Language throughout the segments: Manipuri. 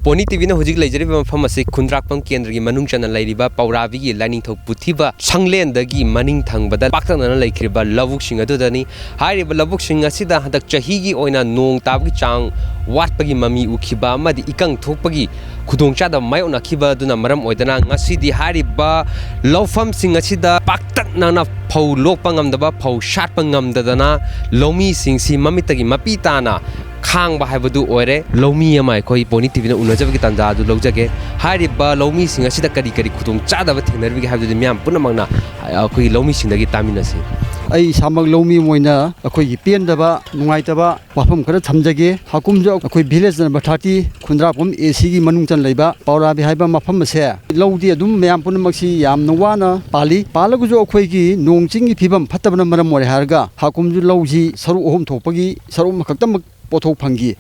Pony TV na hujik lejari mafam ase Khundrakpam Kendra gi manung chana lairiba Paurabi gi Laning Thok Puthiba Sanglen dagi maning thangbada paktana laikriba labuk sing adudani hairiba labuk sing asida hadak chahi gi oina nong tabgi chang watpagi mami ukhiba amadi ikang thokpagi khudongchada mayona khiba duna maram oidana ngasidi hariba lawfam sing asida paktak nana phau lokpa ngamdaba phau shatpa ngamdadana lomi singsi mamitagi mapitana khang ba haibadu oire lomi amai khoi Pony TV na unajabagi tanda adu lojage hariba lomi sing asida kari kari khudong chadaba thenarbi haibadu myam punamangna khoi lomi singdagi taminase ai samag lomi moina akhoi gi pendaba nungaitaba wafam khara thamjage hakumjo akhoi village number 30 Khundrakpam AC gi manung chan leiba Paurabi haiba mafam ase lodi adum myam punamaksi yam nwana pali palagu jo akhoi gi nongching gi phibam phatabana maram more harga hakumju loji saru ohum thopagi saru makaktam pothok phangi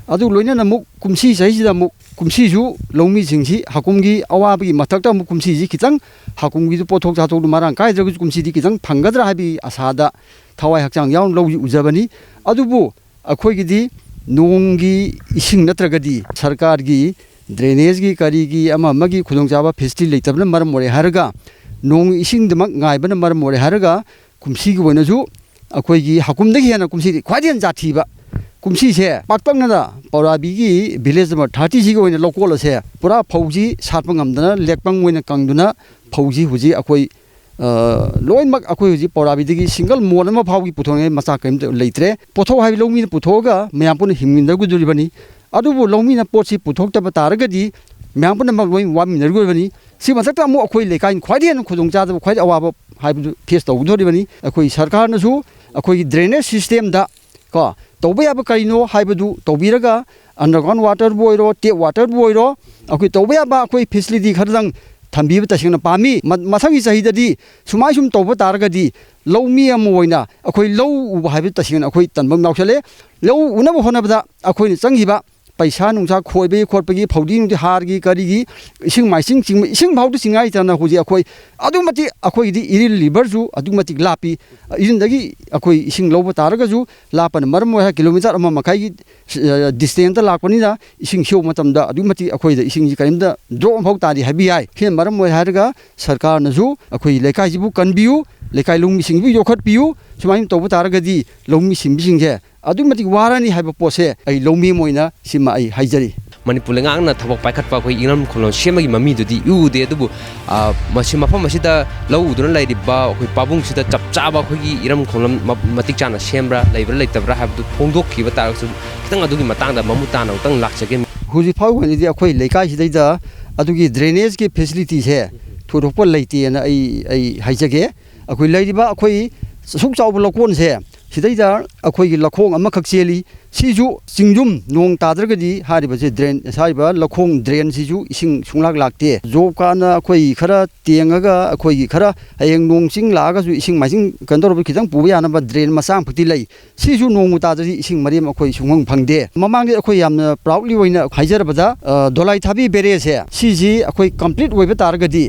adu loina namuk kumsi saisida muk kumsi ju lomi jingsi hakumgi awabagi mathakta muk kumsi ji kitang hakumgi ju pothok jatok marang kai jagu kumsi di kitang phangadra habi asada thawai hakchang yaun loji ujabani adubu akhoi gi di nongi ising natragadi sarkar gi drainage gi kari gi ama magi khudong jaba facility leitabna maram more harga nong ising demak ngaibana maram more harga kumsi gi wona ju akhoi gi hakumdagi hena kumsi khwadian jathiba kumsi se paktangna Paurabi gi village number 30 ji goina lokol se pura phauji satpang amdana lekpang moina kangduna phauji huji akhoi loinmak akhoi huji Paurabi digi single mon ma phaugi puthonge macha kaim leitre potho hai lomi puthoga mayapun himminda gujuribani adubu lomi na potsi puthokta bataragadi mayapun mak loi wamin ruguribani si mathakta mu akhoi lekai khwadian khudong cha khwai awaba haibu face tawdoribani akhoi sarkar na su akhoi drainage system da ko tawbe aba kaino haibadu tawbiraga underground water boiro tap water boiro akoi tawbe aba akoi facility khadang thambi ba tasingna pami mathangi sahidadi sumai sum tawba taragadi lomi amoina akoi low uba haibu tasingna akoi tanbam nauchale low unaba honabada akoi ni changiba paisa nungsa khoibe khotpagi phaudi nungti hargi karigi ising maising ching ising phaudu singai tana huji akoi adumati akoi di iril liver ju adumati lapi irindagi akoi ising loba taraga ju lapan maram ha kilometer ama makai gi distance lakpani da ising hiu matam da adumati akoi da ising ji kaimda drop phau tari habi ai khin maram harga sarkar na ju akoi lekai jibu kanbiu lekai lungmi singbi yokhat piu sumaim tobu taraga di lungmi simbi singje adumati warani haiba pose ai lomi moina sima ai haijari Manipur ngang na thabok paikhatpa khoi ingram khulon semagi mami dudi ude adubu masi mafam masida lau uduna lairiba khoi pabung sida chapchaba khogi iram khulon matik chana sembra laibra leitabra habdu phongdokhiba taraksu kitang adugi matangda mamutana utang lakchage huji phawgani di akhoi leikai sidaida adugi drainage ki facility se thurokpa leite na ai haijage akhoi lairiba akhoi suk chawba lokon se sidaida akhoi gi lakhong ama khak cheli siju singjum nong tadragadi hariba je drain saiba lakhong drain siju ising sunglak lakte job kana akhoi khara tengaga akhoi gi khara ayeng nong sing laga ju ising maising kandor bi khitang puya na ba drain masang phukti lai siju nong mu tadri ising mariam akhoi sungang phangde mamang akhoi yamna proudly oina haijarabada dolai thabi bere se siji akhoi complete oiba taragadi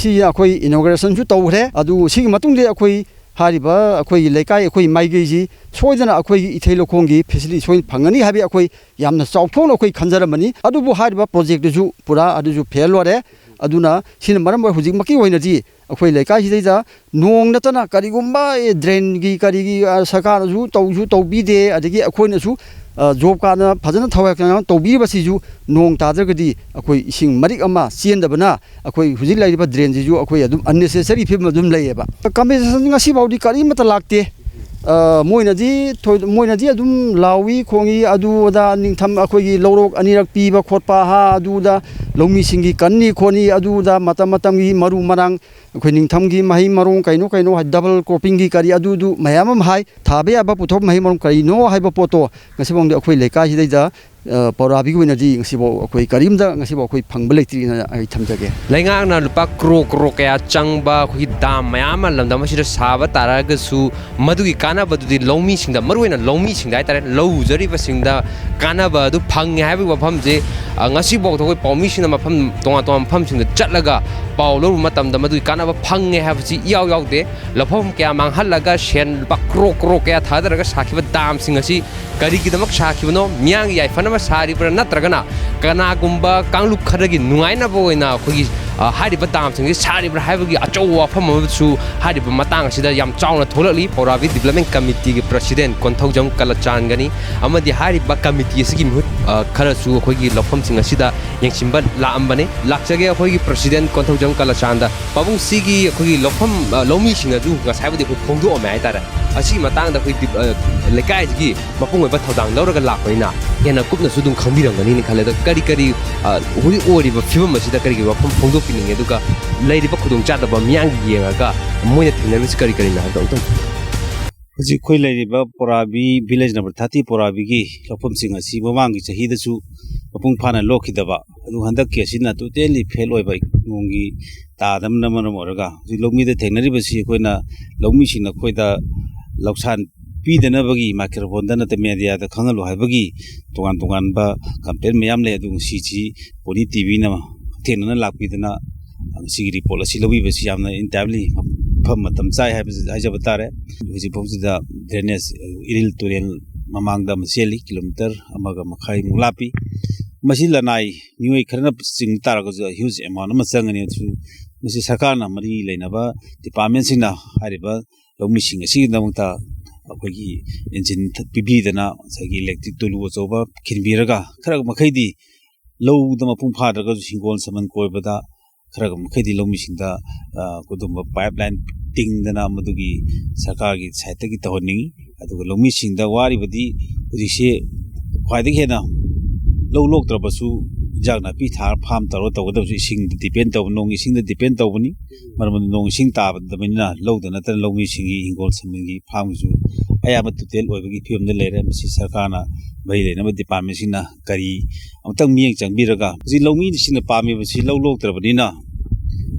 si akhoi inauguration ju tawre adu sigi matung de akhoi hariba akhoi lekai akhoi maigi ji soidana akhoi ithei lokhongi facility soin phangani habi akhoi yamna chawthon akhoi khanjaramani adubu hariba project ju pura aduju fail ore aduna sin maram hujik maki hoina ji akhoi lekai sidaida nong natana karigumba drain gi karigi sarkar ju tawbi de adigi akhoi na su job kana phajana thawai kana tawbi basi ju nong tadragadi akhoi ising marik ama siendabana akhoi hujik laiba drain ji ju akhoi adum unnecessary film adum laieba compensation ngasi baudi kari mata lakte moinadi adum lawi khongi adu da ningtham akhoi gi lorok anirak piba khotpa ha adu da lomi singi kanni khoni adu da matam gi maru marang akhoi ningtham gi mahi marong kaino double cropping gi kari adu du mayam hai thabe aba puthop mahi marong kaino haiba poto ngasibong de akhoi lekai sidaida Paurabi gi nadi ngasibo akhoi karimda ngasibo akhoi phangba leitri na ai thamjage laingang na lupa kro kaya changba khoi dam mayam lamdam sida saba taraga su madugi kana badudi lomi singda maruina lomi singda ai tare low jari ba singda kana ba du phang habi wafam je ngasibo thoi paumi sina mafam tonga mafam singda chatlaga paulo matam da madugi kana ba phang habi ji yaw de lafom kya mang halaga shen lupa kro kaya thadaraga sakhiba dam singasi ꯀꯔꯤꯒꯤꯗꯃꯛ ꯁꯥꯈꯤꯕꯅꯣ ꯃꯤꯌꯥꯝꯒꯤ ꯌꯥꯏꯐꯅꯕ ꯁꯥꯔꯤꯕ꯭ꯔꯥ ꯅꯠꯇ꯭ꯔꯒꯅ ꯀꯅꯥꯒꯨꯝꯕ ꯀꯥꯡꯂꯨꯞ ꯈꯔꯒꯤ ꯅꯨꯡꯉꯥꯏꯅꯕ ꯑꯣꯏꯅ ꯑꯩꯈꯣꯏꯒꯤ ꯍꯥꯏꯔꯤꯕ ꯗꯥꯝꯁꯤꯡꯁꯤ ꯁꯥꯔꯤꯕ꯭ꯔꯥ ꯍꯥꯏꯕꯒꯤ ꯑꯆꯧꯕ ꯋꯥꯐꯝ ꯑꯃꯁꯨ ꯍꯥꯏꯔꯤꯕ ꯃꯇꯥꯡ ꯑꯁꯤꯗ ꯌꯥꯝ ꯆꯥꯎꯅ ꯊꯣꯛꯂꯛꯂꯤ ꯄꯧꯔꯥꯕꯤ ꯗꯤꯕꯦꯂꯞꯃꯦꯟ ꯀꯃꯤꯇꯤꯒꯤ ꯄ꯭ꯔꯁꯤꯗꯦꯟ ꯀꯣꯟꯊꯧꯖꯝ ꯀꯂꯆꯥꯟꯒꯅꯤ ꯑꯃꯗꯤ ꯍꯥꯏꯔꯤꯕ ꯀꯃꯤꯇꯤ ꯑꯁꯤꯒꯤ ꯃꯤꯍꯨꯠ ꯈꯔꯁꯨ ꯑꯩꯈꯣꯏꯒꯤ ꯂꯧꯐꯝꯁꯤꯡ ꯑꯁꯤꯗ ꯌꯦꯡꯁꯤꯟꯕ ꯂꯥꯛꯑꯝꯕꯅꯤ ꯂꯥꯛꯆꯒꯦ ꯑꯩꯈꯣꯏꯒꯤ ꯄ꯭ꯔꯁꯤꯗꯦꯟ ꯀꯣꯟꯊꯧꯖꯝ ꯀꯂꯆꯥꯟꯗ ꯄꯥꯕꯨꯡ ꯁꯤꯒꯤ ꯑꯩꯈꯣꯏꯒꯤ ꯂꯧꯐꯝ ꯂꯧꯃꯤꯁꯤꯡ ꯑꯗꯨ ꯉꯁꯥꯏꯕꯨꯗꯤ ꯑꯩꯈꯣꯏ ꯐꯣꯡꯗꯣꯛꯑꯝꯃꯦ ꯍꯥꯏꯇꯥꯔꯦ ꯑꯁꯤꯒꯤ ꯃꯇꯥꯡꯗ ꯑꯩꯈꯣꯏ ꯂꯩꯀꯥꯏꯁꯤꯒꯤ ꯃꯄꯨꯡ ꯑꯣꯏꯕ ꯊꯧꯗꯥꯡ ꯂꯧꯔꯒ ꯂꯥꯛꯄꯅꯤ나 ꯍꯦꯟꯅ ꯀꯨꯞꯅꯁꯨ ꯑꯗꯨꯝ ꯈꯪꯕꯤꯔꯝꯒꯅꯤꯅ ꯈꯜꯂꯦ ꯑꯗꯣ ꯀꯔꯤ ꯍꯧꯖꯤꯛ ꯑꯣꯏꯔꯤꯕ ꯐꯤꯕꯝ ꯑꯁꯤꯗ ꯀꯔꯤꯒꯤ ꯋꯥꯐꯝ ꯐꯣꯡꯗꯣꯛꯄꯤꯅꯤꯡꯉꯦ ꯑꯗꯨꯒ ꯂꯩꯔꯤꯕ ꯈꯨꯗꯣꯡꯆꯥꯗꯕ ꯃꯤꯌꯥꯝꯒꯤ ꯌꯦꯡꯉꯒ ꯃꯣꯏꯅ ꯊꯦꯡꯅꯔꯤꯕꯁꯤ ꯀꯔꯤꯅꯣ ꯍꯥꯏꯕꯗꯣ ꯑꯃꯨꯛꯇꯪ ꯍꯧꯖꯤꯛ ꯑꯩꯈꯣꯏ ꯂꯩꯔꯤꯕ ꯄꯧꯔꯥꯕꯤ ꯚꯤꯂꯦꯖ ꯅꯝꯕꯔ 30 ꯄꯧꯔꯥꯕꯤꯒꯤ ꯂꯧꯐꯝꯁꯤꯡ ꯑꯁꯤ ꯃꯃꯥꯡꯒꯤ ꯆꯍꯤꯗꯁꯨ ꯃꯄꯨꯡ ꯐꯥꯅ ꯂꯣꯛꯈꯤꯗꯕ ꯑꯗꯨ ꯍꯟꯗꯛꯀꯤ ꯑꯁꯤꯅ ꯇꯣꯇꯦꯜꯂꯤ ꯐꯦꯜ ꯑꯣꯏꯕ ꯅꯣꯡꯒꯤ ꯇꯥꯗꯕꯅ ꯃꯔꯝ ꯑꯣꯏꯔꯒ ꯍꯧꯖꯤꯛ ꯂꯧꯃꯤꯗ ꯊꯦꯡꯅꯔꯤꯕꯁꯤ ꯑꯩꯈꯣꯏꯅ ꯂꯧꯃꯤꯁꯤꯡꯅ ꯑꯩꯈꯣꯏꯗ ꯂꯧꯁꯥꯟ ꯄꯤꯗꯅꯕꯒꯤ ꯃꯥꯏꯀ꯭ꯔꯣꯐꯣꯟꯗ ꯅꯠꯇ꯭ꯔ ꯃꯦꯗꯤꯌꯥꯗ ꯈꯪꯍꯜꯂꯨ ꯍꯥꯏꯕꯒꯤ ꯇꯣꯉꯥꯟꯕ ꯀꯝꯄ꯭ꯂꯦꯟ ꯃꯌꯥꯝ ꯂꯩ ꯑꯗꯨ ꯉꯁꯤꯁꯤ ꯄꯣꯅꯤ ꯇꯤꯚꯤꯅ ꯍꯛꯊꯦꯡꯅꯅ ꯂꯥꯛꯄꯤꯗꯅ ꯃꯁꯤꯒꯤ ꯔꯤꯄꯣꯔꯠ ꯑꯁꯤ ꯂꯧꯕꯤꯕꯁꯤ ꯌꯥꯝꯅ ꯏꯟꯇꯥꯏꯝꯂꯤ ꯃꯐꯝ ꯃꯇꯝ ꯆꯥꯏ ꯍꯥꯏꯖꯕ ꯇꯥꯔꯦ ꯍꯧꯖꯤꯛ ꯐꯥꯎꯁꯤꯗ ꯗ꯭ꯔꯦꯅꯦꯖ ꯏꯔꯤꯜ ꯇꯨꯔꯦꯜ ꯃꯃꯥꯡꯗ ꯑꯃ ꯆꯦꯜꯂꯤ ꯀꯤꯂꯣꯃꯤꯇꯔ 1.5 ꯂꯥꯞꯄꯤ ꯃꯁꯤ ꯂꯅꯥꯏ ꯃꯤꯑꯣꯏ ꯈꯔꯅ ꯆꯤꯡ ꯇꯥꯔꯒꯁꯨ ꯍ꯭ꯌꯨꯖ ꯑꯦꯃꯥꯎꯟ ꯑꯃ ꯆꯪꯒꯅꯤ ꯑꯗꯨꯁꯨ ꯃꯁꯤ ꯁꯔꯀꯥꯔꯅ ꯃꯔꯤ ꯂꯩꯅꯕ ꯗꯤꯄꯥꯔꯠꯃꯦꯟꯁꯤꯡꯅ ꯍꯥꯏꯔꯤꯕ ꯂꯧꯃꯤꯁꯤꯡ ꯑꯁꯤꯒꯤꯗꯃꯛꯇ ꯑꯩꯈꯣꯏꯒꯤ ꯏꯟꯖꯤꯟ ꯄꯤꯕꯤꯗꯅ ꯉꯁꯥꯏꯒꯤ ꯏꯂꯦꯛꯇ꯭ꯔꯤꯛ ꯇꯨꯂꯨ ꯑꯆꯧꯕ ꯈꯤꯟꯕꯤꯔꯒ ꯈꯔ ꯃꯈꯩꯗꯤ ꯂꯧꯗ ꯃꯄꯨꯡ ꯐꯥꯗ꯭ꯔꯒꯁꯨ ꯍꯤꯡꯒꯣꯜ ꯁꯝꯕꯟ ꯀꯣꯏꯕꯗ खरग मखैदी लौमिसिंदा कुदुम पाइपलाइन टिंगदना मदुगी सरकारगी साइटगी तहनिंग अदुगा लौमिसिंदा वारिबदी हुजिसे ख्वाइदगी हेना लौ लोक्त्रबसु जागना पि थार फार्म तरो तगदबसु इसिंग डिपेंड तब नोंग इसिंग डिपेंड तबनी मरम नोंग इसिंग ताबदबनिना लौद नतर लौमिसिंगी हिंगोल समिंगी फार्मसु अयाबा टोटल ओइबगी फिल्मदे लेरे मसि सरकारना बै लेनबा डिपार्टमेंट सिना करी अमतंग मियेंग चंगबिरगा जि लौमी सिना पामिबसि लौ लोक्त्रबनिना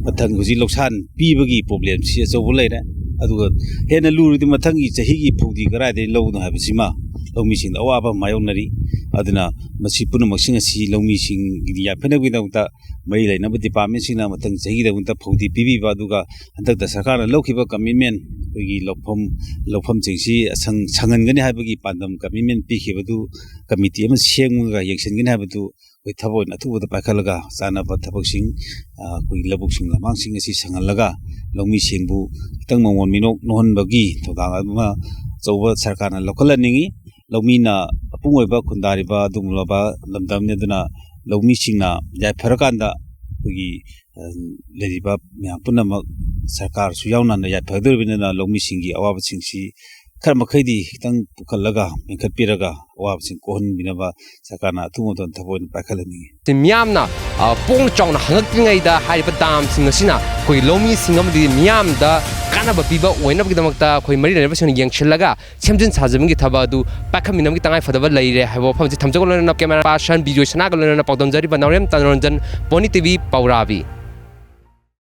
मथंग हुजि लौसान पीबगी प्रॉब्लम सि अचौबो लेरे अदुगा हेना लुरुदि मथंगी चहिगी फुदी करादे लौनो हाबसिमा लौमिसिंग अवाबा मायोनरी अदुना मसि पुनमक्सिंग असि लौमिसिंग याफेनगुइदमता मै लेनबा डिपार्टमेंट सिना मथंग चहिगिदमता फुदी पीबीबा अदुगा हंतकता सरकारना लौखिबा कमिटमेंट गी लौफम चिंगसी संगनगनि हाबगी पांदम कमिटमेंट पीखिबदु कमिटी अमा सेंगगा येंगसनगनि हाबदु कोई थबोन अथुबदा पाखलगा चानाबा थबकसिंग कोई लबुकसिंग लमांगसिंग असि संगलगा लौमी सिंगबु खितंग मंगोन मिनोक नोहनबगी थोदांग अमा चौबा सरकारना लौखलनिंगी लौमीना अपुंगोइबा खुंदारिबा दुंगलबा लमदमने दुना लौमी सिंगना याफरकांदा कोई लेरिबा म्याम पुनमक सरकार सुयावना याफदरबिना लौमी सिंगी अवाब सिंगसी खर मखैदी खितंग पुखलगा मेंखतपिरगा अवाब सिंग कोहनबिनबा सरकारना अथुमदन थबोन पाखलनिंगी मियामना पोंग चाउना हंगक्तिङैदा हारिबा दामसिंग असिना कोई लौमी सिंग अमदि मियामदा कानबा पिबा ओइनबगिदमक्ता कोई मरि लेनबसिन येंगछिलगा सेमजिन साजबिंगी थबादु पाखमिनमगी तंगाइ फदबा लैरे हाइबो फमजि थमजगोलन कैमरा पर्सन बिजोय सनागोलन पौदमजरी बनौरेम तनरंजन पोनी टीवी पौराबी।